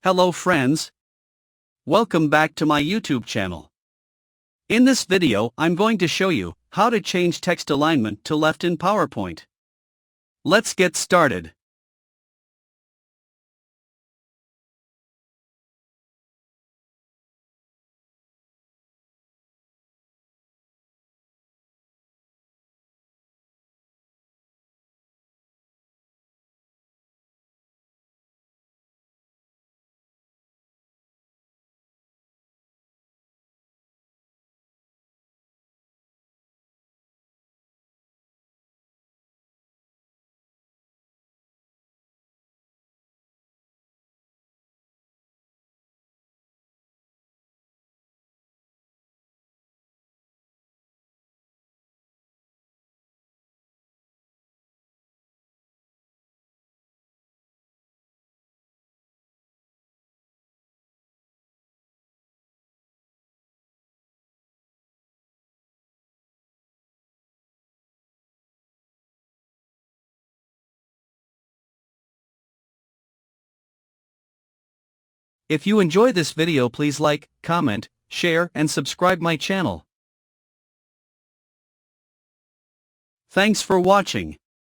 Hello friends. Welcome back to my YouTube channel. In this video, I'm going to show you how to change text alignment to left in PowerPoint. Let's get started. If you enjoy this video, please like, comment, share and subscribe my channel. Thanks for watching.